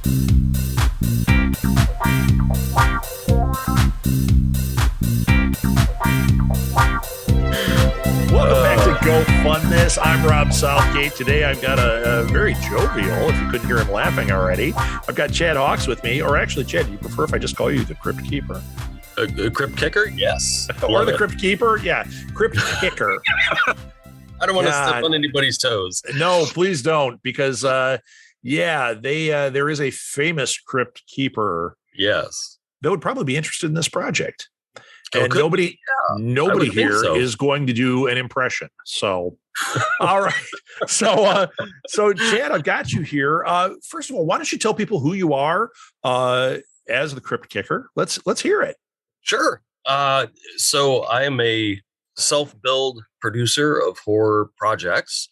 Welcome back to Go Fund This. I'm Rob Southgate. Today I've got a very jovial, if you couldn't hear him laughing already, I've got Chad Hawks with me. Or actually, Chad, do you prefer if I just call you the Crypt Keeper? A Crypt Kicker? Yes. Or the Crypt Keeper? Yeah, Crypt Kicker. I don't want to step on anybody's toes. No, please don't, because there is a famous Crypt Keeper. Yes. That would probably be interested in this project. Oh, and nobody here is going to do an impression. So, all right. So Chad, I've got you here. First of all, why don't you tell people who you are as the Crypt Kicker? Let's hear it. Sure. So I am a self-build producer of horror projects,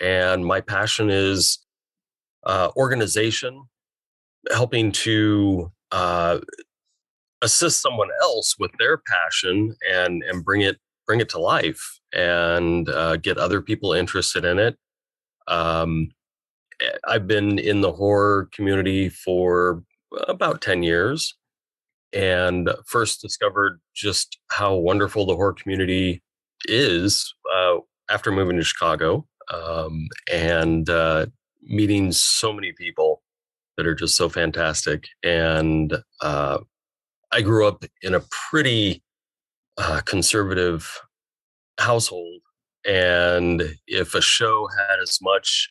and my passion is organization, helping to assist someone else with their passion and bring it to life and get other people interested in it. I've been in the horror community for about 10 years and first discovered just how wonderful the horror community is after moving to Chicago and meeting so many people that are just so fantastic. And I grew up in a pretty conservative household, and if a show had as much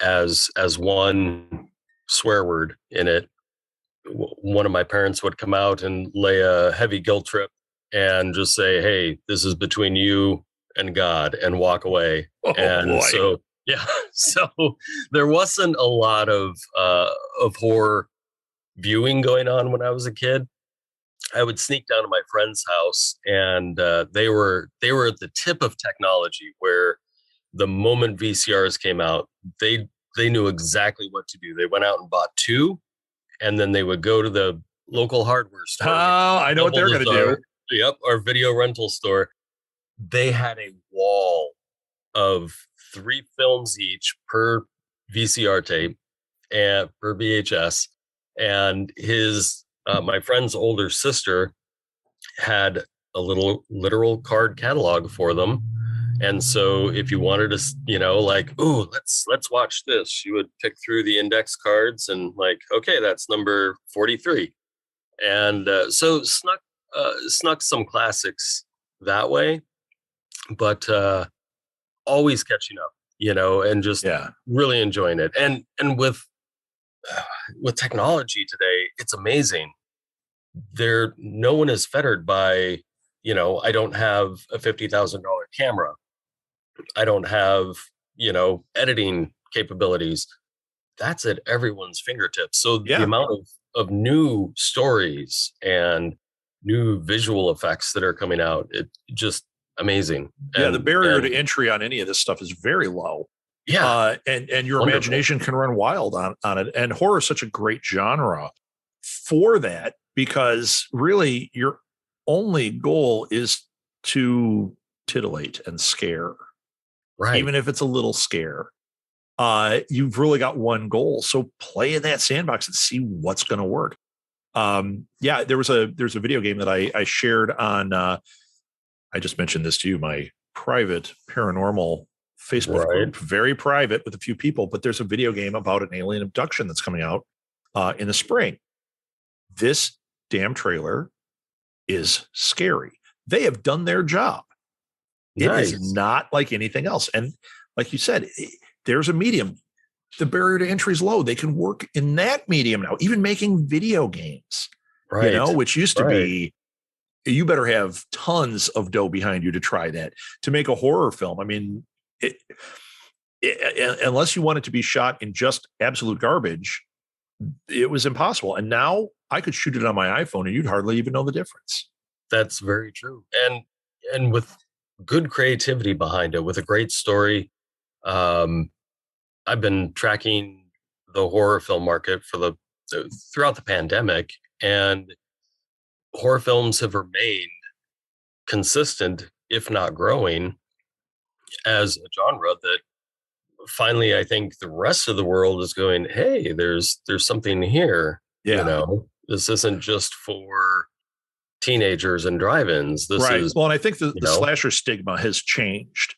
as one swear word in it, one of my parents would come out and lay a heavy guilt trip and just say, "Hey, this is between you and God," and walk away. Boy. So there wasn't a lot of horror viewing going on when I was a kid. I would sneak down to my friend's house, and they were at the tip of technology, where the moment VCRs came out, they knew exactly what to do. They went out and bought two, and then they would go to the local hardware store. Oh, I know what they're going to do. Yep, our video rental store. They had a wall of 3 films each per VCR tape and per VHS. And my friend's older sister had a little literal card catalog for them. And so if you wanted to, let's watch this, she would pick through the index cards and okay, that's number 43. And so snuck some classics that way, but always catching up, and just really enjoying it. And with technology today, it's amazing. No one is fettered by, I don't have a $50,000 camera. I don't have, editing capabilities. That's at everyone's fingertips. So the amount of new stories and new visual effects that are coming out, it just amazing. Yeah, the barrier to entry on any of this stuff is very low. Yeah. And your imagination can run wild on it. And horror is such a great genre for that, because really your only goal is to titillate and scare. Right. Even if it's a little scare. You've really got one goal. So play in that sandbox and see what's going to work. There's a video game that I shared on I just mentioned this to you, my private paranormal Facebook group, very private with a few people, but there's a video game about an alien abduction that's coming out in the spring. This damn trailer is scary. They have done their job. Nice. It is not like anything else. And like you said, there's a medium. The barrier to entry is low. They can work in that medium now, even making video games, which used to be, you better have tons of dough behind you to try that. To make a horror film, I mean, unless you want it to be shot in just absolute garbage, it was impossible. And now I could shoot it on my iPhone and you'd hardly even know the difference. That's very true. And with good creativity behind it, with a great story. I've been tracking the horror film market throughout the pandemic, and horror films have remained consistent, if not growing, as a genre that finally, I think the rest of the world is going, hey, there's something here. Yeah. You know, this isn't just for teenagers and drive-ins. This Right. is, Well, and I think the slasher stigma has changed.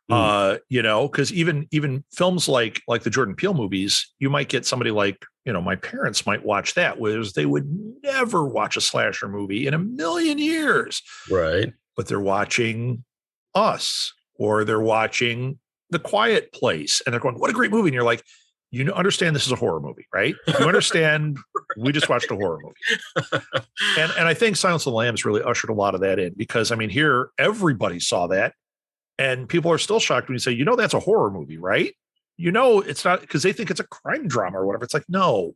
You know, because even films like the Jordan Peele movies, you might get somebody like, you know, my parents might watch that, whereas they would never watch a slasher movie in a million years. right. But they're watching Us, or they're watching The Quiet Place, and they're going, what a great movie. And you're like, you understand this is a horror movie, right? You understand we just watched a horror movie. And I think Silence of the Lambs really ushered a lot of that in, because I mean, here everybody saw that. And people are still shocked when you say, you know, that's a horror movie, right? You know, it's not, because they think it's a crime drama or whatever. It's like, no,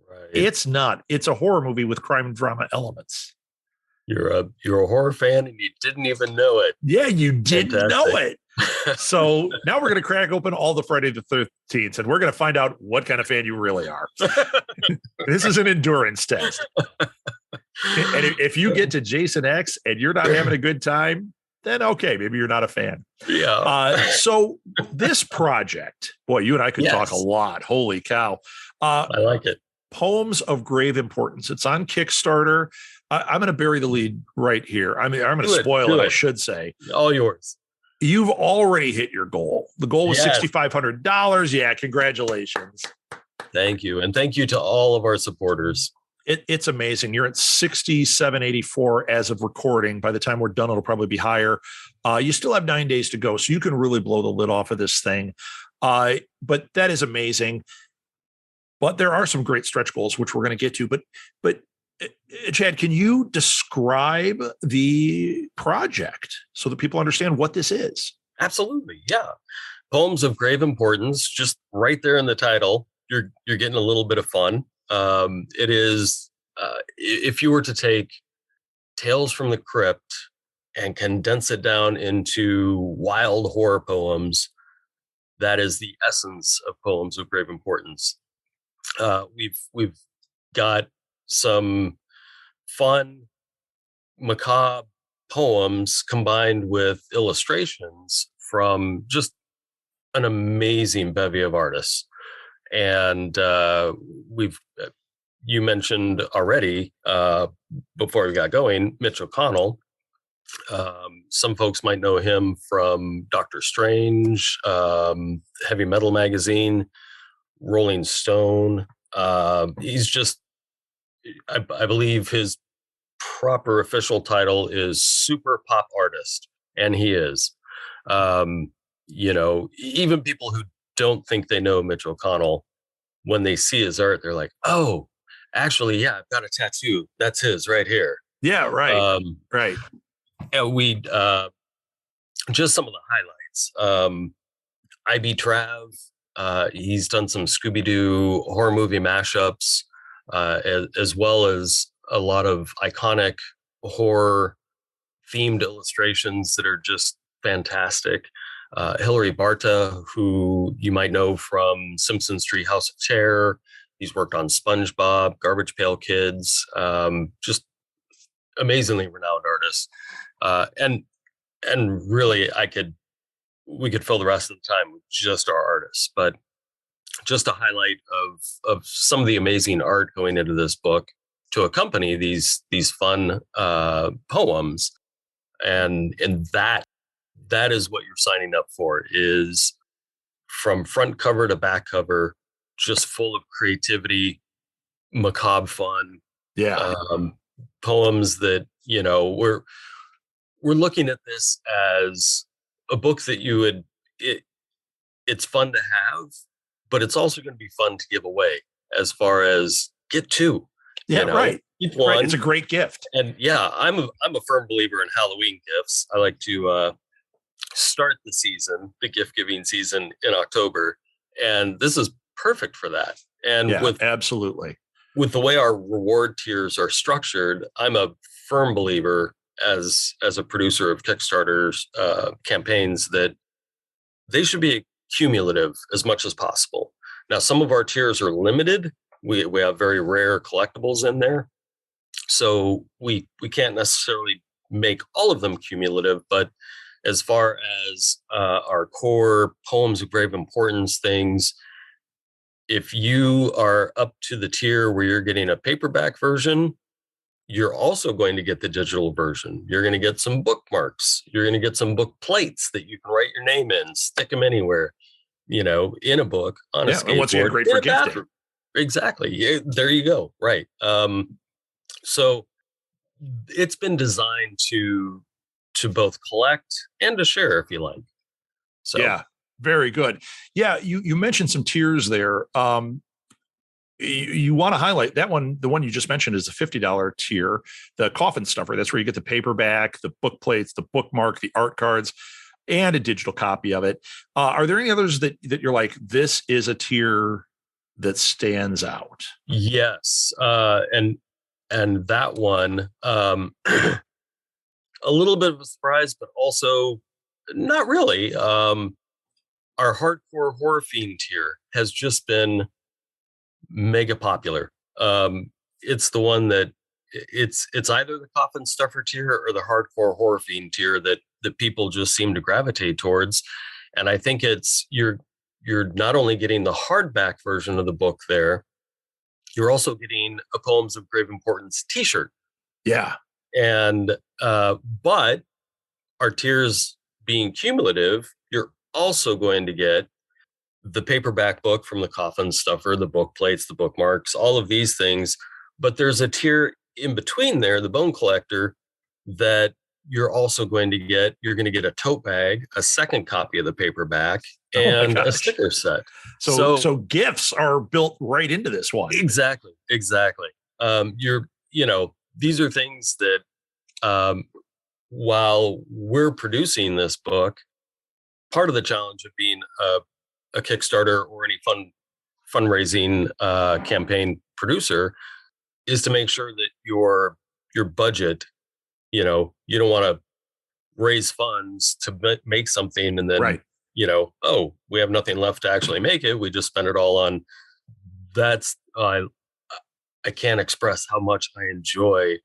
Right. it's not. It's a horror movie with crime drama elements. You're a horror fan and you didn't even know it. Yeah, you didn't know it. Fantastic. So now we're going to crack open all the Friday the 13th, and we're going to find out what kind of fan you really are. This is an endurance test. And if you get to Jason X and you're not having a good time, then okay, maybe you're not a fan. Yeah. So this project, boy, you and I could talk a lot. Holy cow. I like it. Poems of Grave Importance. It's on Kickstarter. I'm going to bury the lead right here. I mean, I'm going to spoil it, I should say. All yours. You've already hit your goal. The goal was $6,500. Yeah, congratulations. Thank you. And thank you to all of our supporters. It's amazing. You're at 6784 as of recording. By the time we're done, it'll probably be higher. You still have 9 days to go, so you can really blow the lid off of this thing. But that is amazing. But there are some great stretch goals, which we're going to get to. But Chad, can you describe the project so that people understand what this is? Absolutely. Yeah. Poems of Grave Importance, just right there in the title. You're getting a little bit of fun. It is, if you were to take Tales from the Crypt and condense it down into wild horror poems, that is the essence of Poems of Grave Importance. We've got some fun, macabre poems combined with illustrations from just an amazing bevy of artists. And you mentioned already before we got going, Mitch O'Connell. Some folks might know him from Doctor Strange, Heavy Metal Magazine, Rolling Stone. He's just, I believe his proper official title is Super Pop Artist, and he is. You know, even people who don't think they know Mitch O'Connell, when they see his art, they're like, oh, actually, yeah, I've got a tattoo. That's his right here. Yeah, right. Right. And we just some of the highlights. IB Trav, he's done some Scooby-Doo horror movie mashups, as well as a lot of iconic horror themed illustrations that are just fantastic. Hilary Barta, who you might know from Simpsons Treehouse of Terror. He's worked on SpongeBob, Garbage Pail Kids, just amazingly renowned artist. And really, we could fill the rest of the time with just our artists, but just a highlight of some of the amazing art going into this book to accompany these fun poems. And that is what you're signing up for, is from front cover to back cover, just full of creativity, macabre fun. Yeah. Poems that, you know, we're looking at this as a book that it's fun to have, but it's also going to be fun to give away, as far as get two. Yeah, you know? right. Keep one. Right. It's a great gift. And yeah, I'm a firm believer in Halloween gifts. I like to start the season, the gift giving season, in October, and this is perfect for that. And absolutely, with the way our reward tiers are structured, I'm a firm believer as a producer of Kickstarter's campaigns that they should be cumulative as much as possible. Now, some of our tiers are limited. We have very rare collectibles in there, so we can't necessarily make all of them cumulative, but as far as our core poems of grave importance things, if you are up to the tier where you're getting a paperback version, you're also going to get the digital version. You're going to get some bookmarks. You're going to get some book plates that you can write your name in, stick them anywhere, in a book, on a skateboard, once again, great for gifting. bathroom. Exactly. Yeah, there you go. Right. So it's been designed to both collect and to share, if you like. So yeah, very good. Yeah, you mentioned some tiers there. You want to highlight that one. The one you just mentioned is the $50 tier, the coffin stuffer. That's where you get the paperback, the book plates, the bookmark, the art cards, and a digital copy of it. Are there any others that you're like, this is a tier that stands out? Yes, and that one, a little bit of a surprise, but also not really. Our hardcore horror fiend tier has just been mega popular. It's the one that it's either the coffin stuffer tier or the hardcore horror fiend tier that people just seem to gravitate towards. And I think it's you're not only getting the hardback version of the book there, you're also getting a Poems of Grave Importance t-shirt. Yeah. And but our tiers being cumulative, you're also going to get the paperback book from the coffin stuffer, the book plates, the bookmarks, all of these things. But there's a tier in between there, the bone collector, that you're also going to get. You're going to get a tote bag, a second copy of the paperback, and a sticker set. So gifts are built right into this one. Exactly. These are things that while we're producing this book, part of the challenge of being a Kickstarter or any fundraising campaign producer is to make sure that your budget, you don't want to raise funds to make something and then, right. We have nothing left to actually make it. We just spend it all on that's, I can't express how much I enjoy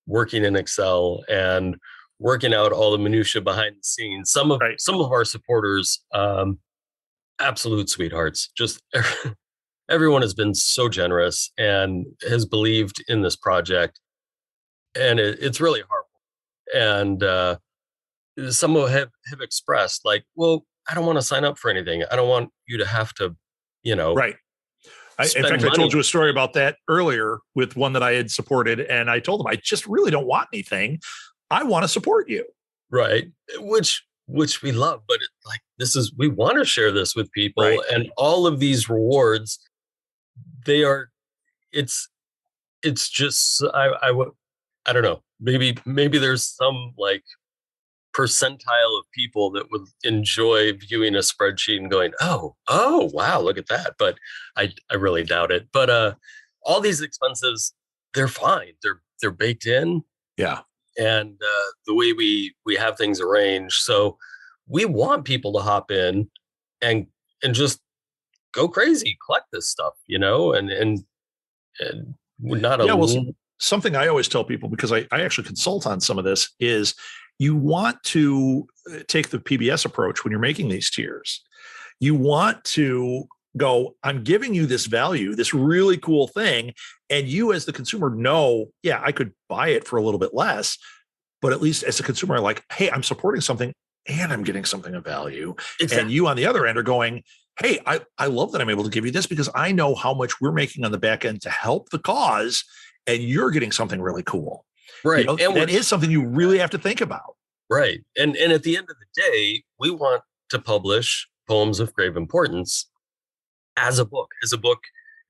working in Excel and working out all the minutia behind the scenes. Some of our supporters, absolute sweethearts. Just everyone has been so generous and has believed in this project, and it's really heartwarming. And some have expressed like, well, I don't want to sign up for anything. I don't want you to have to, right. In fact, I told you a story about that earlier with one that I had supported, and I told them I just really don't want anything. I want to support you. Right. Which we love, but we want to share this with people, right. And all of these rewards, it's just, I don't know, maybe there's some like percentile of people that would enjoy viewing a spreadsheet and going, oh, wow, look at that. But I really doubt it. But all these expenses, they're fine. They're baked in. Yeah. And the way we have things arranged. So we want people to hop in and just go crazy, collect this stuff, and not a something I always tell people, because I actually consult on some of this, is you want to take the PBS approach when you're making these tiers. You want to go, I'm giving you this value, this really cool thing. And you as the consumer know, yeah, I could buy it for a little bit less, but at least as a consumer, like, hey, I'm supporting something and I'm getting something of value. Exactly. And you on the other end are going, hey, I love that I'm able to give you this because I know how much we're making on the back end to help the cause, and you're getting something really cool. Right. And that is something you really have to think about. Right. And at the end of the day, we want to publish Poems of Grave Importance as a book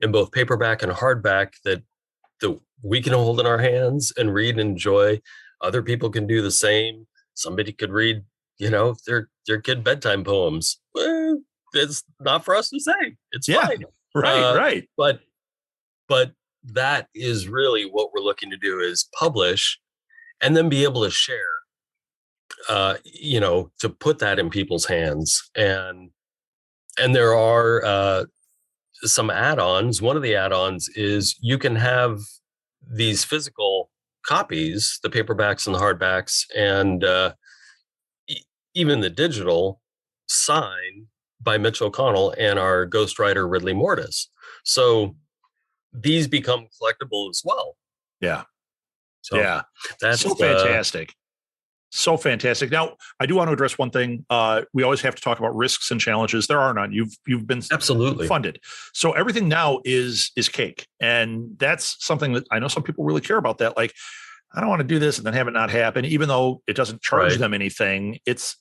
in both paperback and hardback that we can hold in our hands and read and enjoy. Other people can do the same. Somebody could read, their kid bedtime poems. Well, it's not for us to say. It's fine. Right. But that is really what we're looking to do, is publish and then be able to share, to put that in people's hands. And there are some add-ons. One of the add-ons is you can have these physical copies, the paperbacks and the hardbacks, and even the digital, signed by Mitch O'Connell and our ghostwriter Ridley Mortis. So these become collectible as well. Yeah. So yeah. that's so fantastic. So fantastic. Now, I do want to address one thing. We always have to talk about risks and challenges. There are none. You've been absolutely funded. So everything now is cake. And that's something that I know some people really care about that. Like, I don't want to do this and then have it not happen, even though it doesn't charge them anything. It's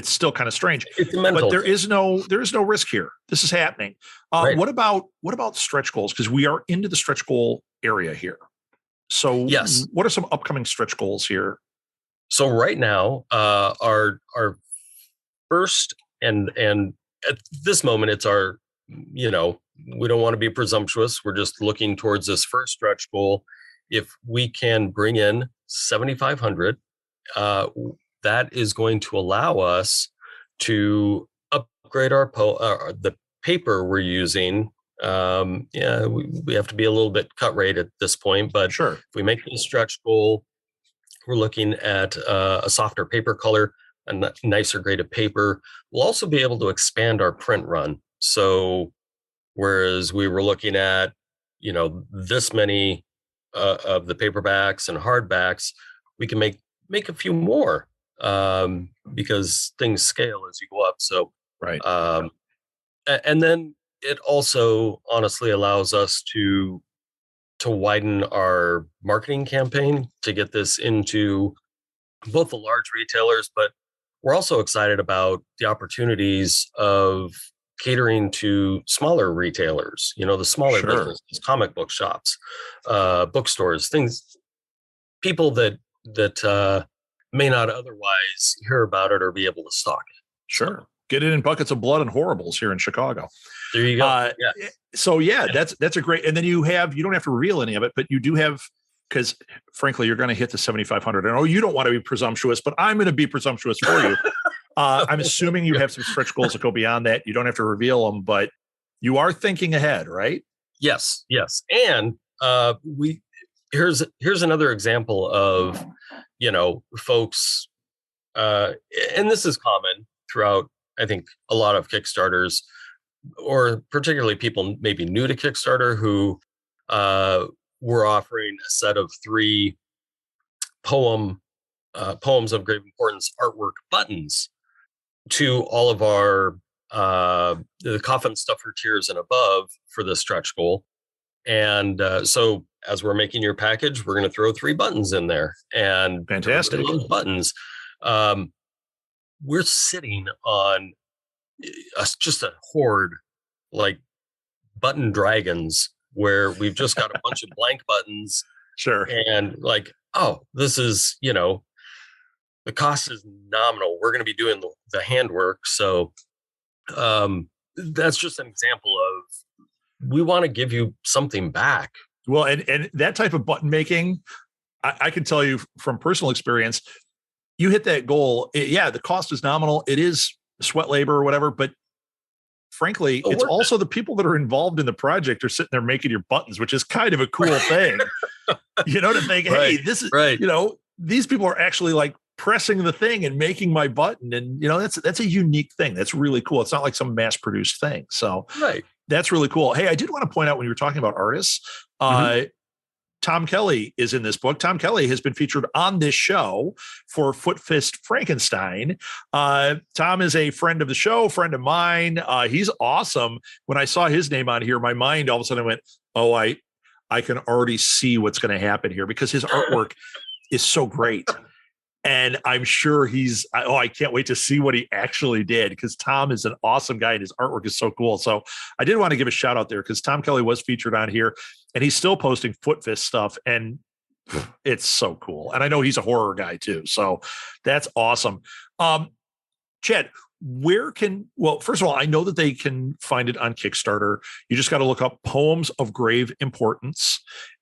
still kind of strange. It's a mental but there is no risk here. This is happening. What about stretch goals? Because we are into the stretch goal area here. So yes, what are some upcoming stretch goals here? So right now, our first and at this moment, it's our, we don't want to be presumptuous. We're just looking towards this first stretch goal. If we can bring in 7,500, that is going to allow us to upgrade the paper we're using. We have to be a little bit cut rate at this point, but sure, if we make the stretch goal, we're looking at a softer paper color, a nicer grade of paper. We'll also be able to expand our print run. So whereas we were looking at, this many of the paperbacks and hardbacks, we can make a few more because things scale as you go up. So, right. And then it also honestly allows us to widen our marketing campaign to get this into both the large retailers, but we're also excited about the opportunities of catering to smaller retailers, the smaller businesses, comic book shops, bookstores, people that may not otherwise hear about it or be able to stock it. Sure. Get it in buckets of blood and horribles here in Chicago. There you go. So that's a great, and then you don't have to reveal any of it, but you do have, because frankly, you're going to hit the 7,500. I know you don't want to be presumptuous, but I'm going to be presumptuous for you. I'm assuming you have some stretch goals that go beyond that. You don't have to reveal them, but you are thinking ahead, right? Yes. And here's another example of, folks, and this is common throughout, I think, a lot of Kickstarters, or particularly people maybe new to Kickstarter who were offering a set of 3 poems of great importance artwork buttons to all of our the Coffin Stuff for Tears and above for the stretch goal. And so as we're making your package, we're going to throw 3 buttons in there. And fantastic buttons. We're sitting on just a horde like button dragons where we've just got a bunch of blank buttons. Sure. And like, oh, this is, the cost is nominal. We're going to be doing the handwork. So that's just an example of, we want to give you something back. Well, and that type of button making, I can tell you from personal experience, you hit that goal. The cost is nominal. It is sweat labor or whatever, but frankly, it's also the people that are involved in the project are sitting there making your buttons, which is kind of a cool thing, to think, hey, this is, these people are actually like pressing the thing and making my button. And, that's a unique thing. That's really cool. It's not like some mass produced thing. So that's really cool. Hey, I did want to point out when you were talking about artists, Tom Kelly is in this book. Tom Kelly has been featured on this show for Foot Fist Frankenstein. Tom is a friend of the show, friend of mine. He's awesome. When I saw his name on here, my mind all of a sudden went, oh, I can already see what's going to happen here because his artwork is so great. And I'm sure I can't wait to see what he actually did because Tom is an awesome guy and his artwork is so cool. So I did want to give a shout out there because Tom Kelly was featured on here and he's still posting Foot Fist stuff and it's so cool. And I know he's a horror guy too. So that's awesome. Chad, first of all, I know that they can find it on Kickstarter. You just got to look up Poems of Grave Importance.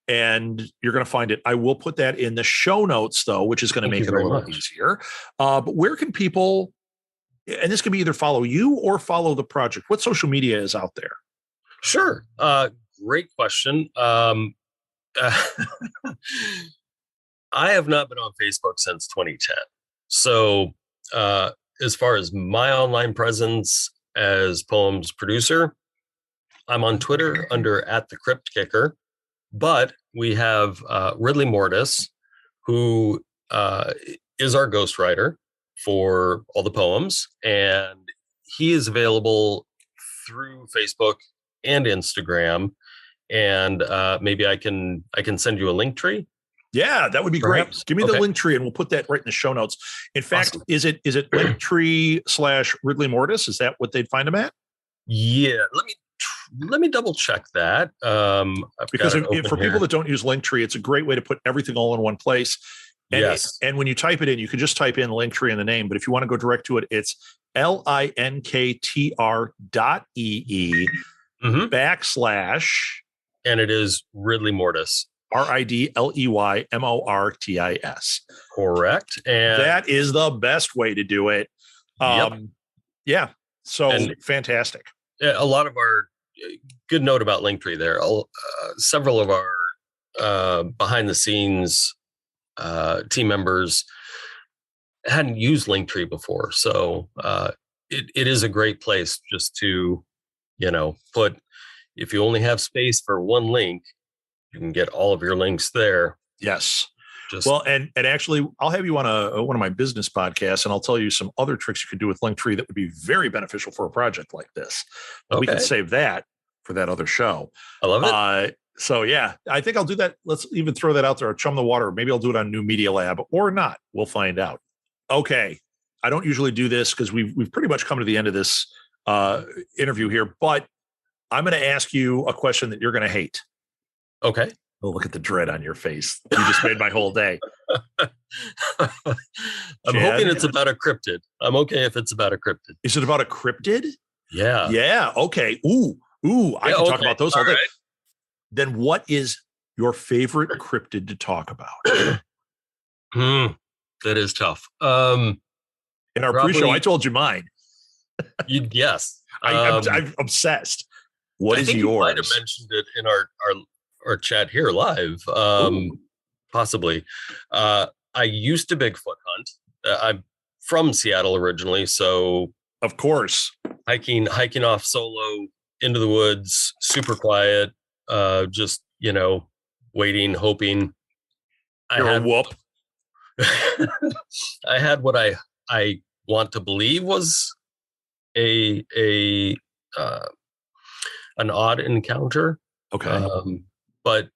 And you're going to find it. I will put that in the show notes, though, which is going to make it a little easier. But where can people, and this can be either follow you or follow the project? What social media is out there? Sure. Great question. I have not been on Facebook since 2010. So as far as my online presence as poems producer, I'm on Twitter under @the_Crypt_Kicker, but we have Ridley Mortis, who is our ghostwriter for all the poems, and he is available through Facebook and Instagram. And maybe I can send you a Linktree. Yeah, that would be Perhaps? great. Give me the Linktree and we'll put that right in the show notes. In fact, awesome. Is it Linktree/Ridley Mortis? Is that what they'd find him at? Yeah, let me double check that. Because for people that don't use Linktree, it's a great way to put everything all in one place. And yes. And when you type it in, you can just type in Linktree in the name. But if you want to go direct to it, it's linktr.ee / and it is Ridley Mortis. ridleymortis. Correct. And that is the best way to do it. Yeah. So fantastic. A lot of our good note about Linktree there. Several of our behind the scenes team members hadn't used Linktree before. So it is a great place just to, put, if you only have space for one link, you can get all of your links there. Yes. Well, and actually, I'll have you on one of my business podcasts, and I'll tell you some other tricks you could do with Linktree that would be very beneficial for a project like this. But we can save that for that other show. I love it. So yeah, I think I'll do that. Let's even throw that out there. Chum the Water. Maybe I'll do it on New Media Lab or not. We'll find out. Okay. I don't usually do this because we've pretty much come to the end of this interview here, but I'm going to ask you a question that you're going to hate. Okay. Oh, look at the dread on your face. You just made my whole day. I'm hoping it's about a cryptid. I'm okay if it's about a cryptid. Is it about a cryptid? Yeah. Yeah. Okay. Ooh. I can talk about those all day. Right. Then what is your favorite cryptid to talk about? That is tough. In our pre-show, I told you mine. Yes. I'm obsessed. What is yours? You might have mentioned it in our chat here live. Possibly. I used to Bigfoot hunt. I'm from Seattle originally, so of course, hiking off solo into the woods, super quiet, just waiting, hoping. You're a whoop. I had what I want to believe was an odd encounter. Okay. But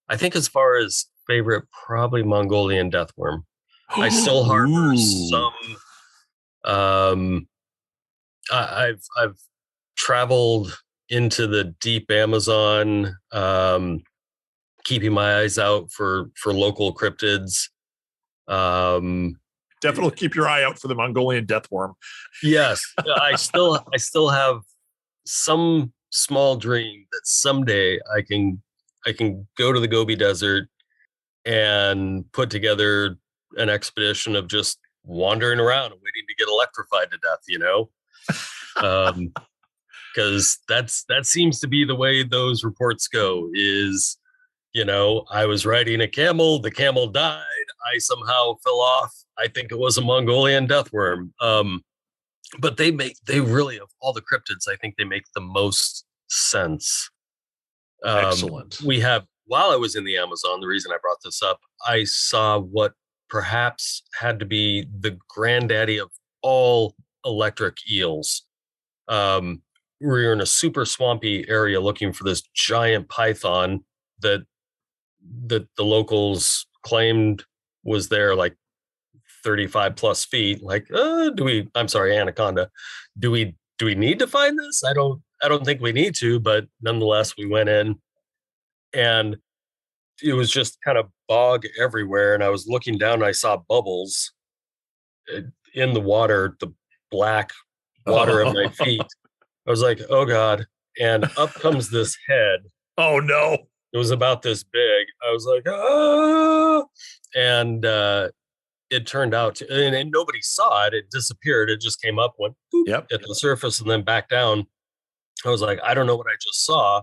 I think as far as favorite, probably Mongolian deathworm. I still harbor some. I've traveled into the deep Amazon, keeping my eyes out for local cryptids. Definitely keep your eye out for the Mongolian deathworm. Yes, I still have some small dream that someday I can go to the Gobi Desert and put together an expedition of just wandering around and waiting to get electrified to death, because that seems to be the way those reports go is, I was riding a camel, the camel died, I somehow fell off. I think it was a Mongolian deathworm. But they really, of all the cryptids, I think they make the most sense. Excellent. While I was in the Amazon, the reason I brought this up, I saw what perhaps had to be the granddaddy of all electric eels. We were in a super swampy area looking for this giant python that the locals claimed was there like 35 plus feet. Like, anaconda. Do we need to find this? I don't think we need to, but nonetheless, we went in and it was just kind of bog everywhere. And I was looking down and I saw bubbles in the water, the black water of my feet. I was like, oh God. And up comes this head. Oh no. It was about this big. I was like, ah. And it turned out to, and nobody saw it. It disappeared. It just came up, went at the surface and then back down. I was like, I don't know what I just saw.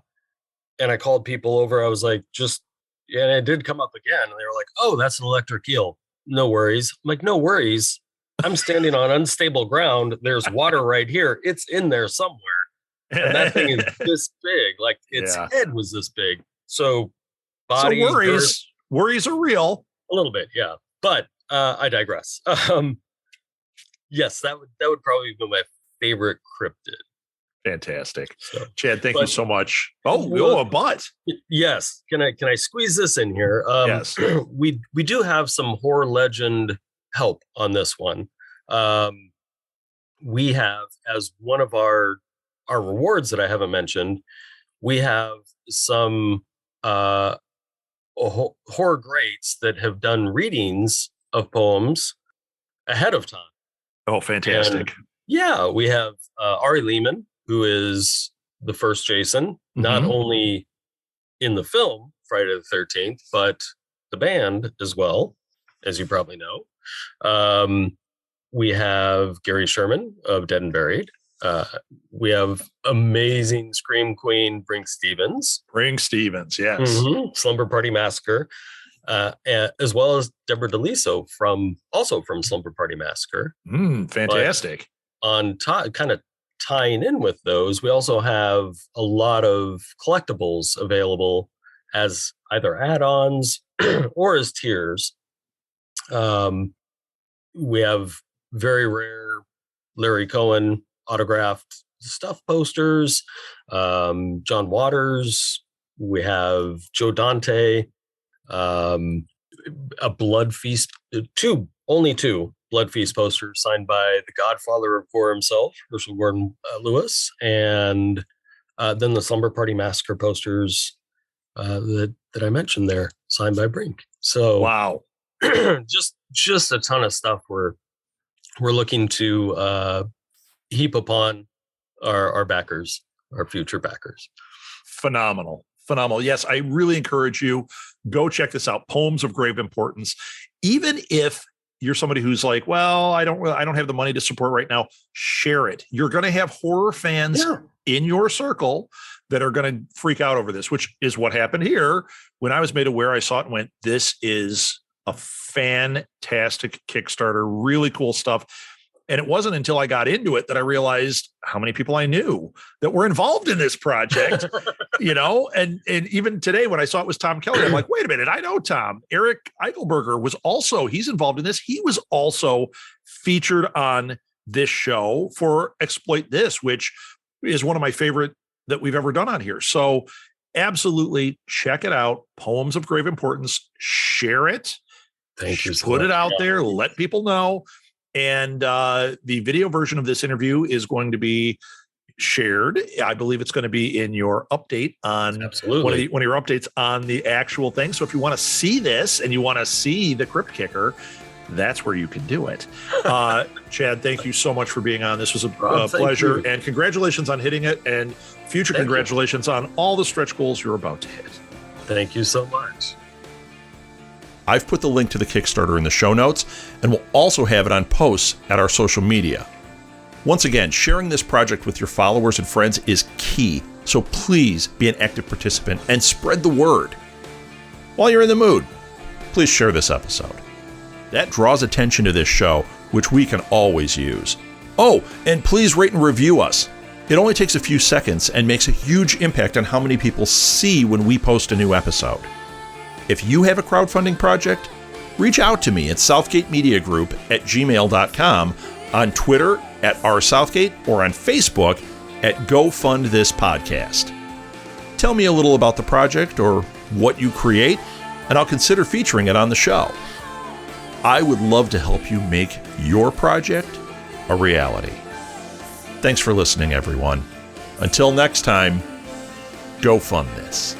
And I called people over. I was like, and it did come up again. And they were like, oh, that's an electric eel. No worries. I'm like, no worries. I'm standing on unstable ground. There's water right here. It's in there somewhere. And that thing is this big. Like its head was this big. So body worries are real. A little bit, yeah. But I digress. Yes, that would probably be my favorite cryptid. Fantastic. So, Chad, thank you so much. A butt. Yes. Can I squeeze this in here? Yes. We do have some horror legend help on this one. We have, as one of our rewards that I haven't mentioned, we have some horror greats that have done readings of poems ahead of time. Oh, fantastic. And we have Ari Lehman, who is the first Jason, not only in the film Friday the 13th, but the band as well, as you probably know. We have Gary Sherman of Dead and Buried. We have amazing Scream Queen Brink Stevens. Yes. Slumber Party Massacre. As well as Deborah DeLiso from Slumber Party Massacre. Fantastic. But on top, kind of tying in with those, we also have a lot of collectibles available as either add-ons or as tiers. We have very rare Larry Cohen autographed stuff posters, John Waters. We have Joe Dante, a Blood Feast, only two Blood Feast posters signed by the godfather of horror himself, Herschel Gordon Lewis, and then the Slumber Party Massacre posters that I mentioned there, signed by Brink. So wow, just a ton of stuff we're looking to heap upon our backers, our future backers. Phenomenal. Yes, I really encourage you, go check this out. Poems of Grave Importance. Even if you're somebody who's like, well, I don't have the money to support right now, share it. You're going to have horror fans in your circle that are going to freak out over this, which is what happened here. When I was made aware, I saw it and went, this is a fantastic Kickstarter, really cool stuff. And it wasn't until I got into it that I realized how many people I knew that were involved in this project, and even today when I saw it was Tom Kelly, I'm like, wait a minute, I know Tom. Eric Eichelberger he's involved in this. He was also featured on this show for Exploit This, which is one of my favorite that we've ever done on here. So absolutely check it out. Poems of Grave Importance, share it. Thank you. Put it out there, let people know. And the video version of this interview is going to be shared. I believe it's going to be in your update on one of your updates on the actual thing. So if you want to see this and you want to see the Crypt Kicker, that's where you can do it. Chad, thank you so much for being on. This was a pleasure. And congratulations on hitting it, and future congratulations on all the stretch goals you're about to hit. Thank you so much. I've put the link to the Kickstarter in the show notes, and we'll also have it on posts at our social media. Once again, sharing this project with your followers and friends is key, so please be an active participant and spread the word. While you're in the mood, please share this episode. That draws attention to this show, which we can always use. Oh, and please rate and review us. It only takes a few seconds and makes a huge impact on how many people see when we post a new episode. If you have a crowdfunding project, reach out to me at southgatemediagroup@gmail.com, on Twitter @rsouthgate, or on Facebook at Go Fund This Podcast. Tell me a little about the project or what you create, and I'll consider featuring it on the show. I would love to help you make your project a reality. Thanks for listening, everyone. Until next time, go fund this.